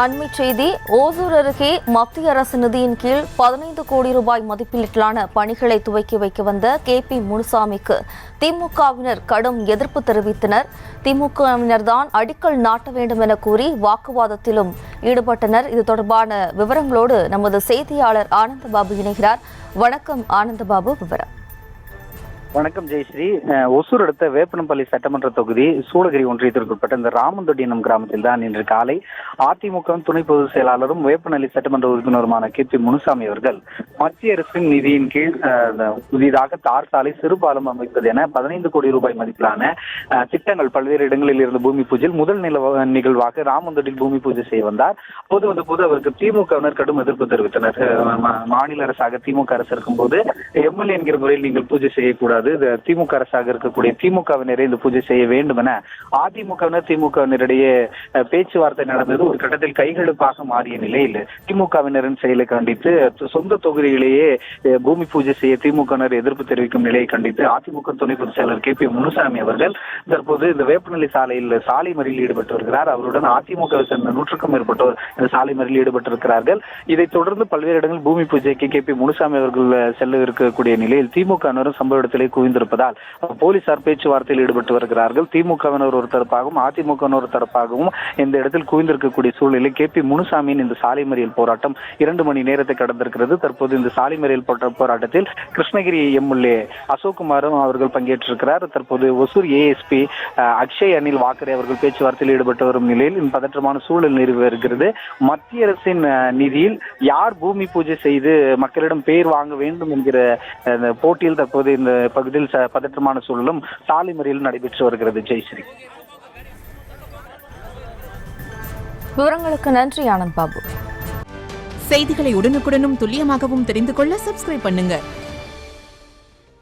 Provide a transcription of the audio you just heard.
அண்மை செய்தி. ஓசூர் அருகே மத்திய அரசு நிதியின் கீழ் 15 கோடி ரூபாய் மதிப்பீட்டிலான பணிகளை துவக்கி வைக்க வந்த KP முனுசாமிக்கு திமுகவினர் கடும் எதிர்ப்பு தெரிவித்தனர். திமுகவினர் தான் அடிக்கல் நாட்ட வேண்டும் என கூறி வாக்குவாதத்திலும் ஈடுபட்டனர். இது தொடர்பான விவரங்களோடு நமது செய்தியாளர் ஆனந்தபாபு இணைகிறார். வணக்கம் ஆனந்தபாபு, விவரம். வணக்கம் ஜெயஸ்ரீ. ஒசூர் அடுத்த வேப்பனப்பள்ளி சட்டமன்ற தொகுதி சூளகிரி ஒன்றியத்திற்குட்பட்ட இந்த ராமந்தொட்டினம் கிராமத்தில் தான் இன்று காலை அதிமுக துணை பொதுச் செயலாளரும் வேப்பனப்பள்ளி சட்டமன்ற உறுப்பினருமான KP முனுசாமி அவர்கள் மத்திய அரசின் நிதியின் கீழ் புதிதாக தார் சாலை சிறுபாலம் அமைப்பது என 15 கோடி ரூபாய் மதிப்பிலான திட்டங்கள் பல்வேறு இடங்களில் இருந்து பூமி பூஜையில் முதல் நிகழ்வாக ராமந்தொட்டில் பூமி பூஜை செய்ய வந்தார். அப்போது வந்தபோது அவருக்கு திமுகவினர் கடும் எதிர்ப்பு தெரிவித்தனர். மாநில அரசாக திமுக அரசு இருக்கும் போது MLA என்கிற முறையில் நீங்கள் பூஜை செய்யக்கூடாது, திமுக அரசாக இருக்கக்கூடிய திமுகவினரை இந்த பூஜை செய்ய வேண்டும் என அதிமுகவினர் திமுகவினரிடையே பேச்சுவார்த்தை நடந்தது. ஒரு கட்டத்தில் கைகெழுப்பாக மாறிய நிலையில் திமுகவினரின் செயலை கண்டித்து சொந்த தொகுதியிலேயே பூமி பூஜை செய்ய திமுகவினர் எதிர்ப்பு தெரிவிக்கும் நிலையை கண்டித்து அதிமுக துணை பொதுச் செயலர் KP முனுசாமி அவர்கள் தற்போது இந்த வேப்பனப்பள்ளி சாலையில் சாலை மறியலில் ஈடுபட்டு வருகிறார். அவருடன் அதிமுகவை சேர்ந்த 100க்கும் மேற்பட்டோர் இந்த சாலை மறியலில் ஈடுபட்டிருக்கிறார்கள். இதைத் தொடர்ந்து பல்வேறு இடங்களில் பூமி பூஜைக்கு KP முனுசாமி அவர்கள் செல்ல இருக்கக்கூடிய நிலையில் திமுகவினரும் சம்பவ இடத்திலே குவிந்திருப்பதால் போலீசார் பேச்சுவார்த்தையில் ஈடுபட்டு வருகிறார்கள். திமுகவினர் ஒரு தரப்பாகவும் அதிமுகவினர் ஒரு தரப்பாகவும் இந்த இடத்தில் குவிந்திருக்கக்கூடிய சூழலில் KP முனுசாமியின் இந்த சாலை மறியல் போராட்டம் 2 மணி நேரத்தை கடந்திருக்கிறது. தற்போது இந்த சாலை மறியல் போராட்டத்தில் கிருஷ்ணகிரி MLA அசோக்குமாரும் அவர்கள் பங்கேற்றிருக்கிறார். தற்போது ஒசூர் ASP அக்ஷய் அனில் வாக்கரே அவர்கள் பேச்சுவார்த்தையில் ஈடுபட்டு வரும் நிலையில் இந்த பதற்றமான சூழல் நிறுவி வருகிறது. மத்திய அரசின் நிதியில் யார் பூமி பூஜை செய்து மக்களிடம் பேர் வாங்க வேண்டும் என்கிற போட்டியில் தற்போது இந்த பகுதியில் பதற்றமான சூழலும் சாலை மறியல் நடைபெற்று வருகிறது. ஜெயஸ்ரீ, விவரங்களுக்கு நன்றி ஆனந்த் பாபு. செய்திகளை உடனுக்குடனும் துல்லியமாகவும் தெரிந்து கொள்ள சப்ஸ்கிரைப் பண்ணுங்க.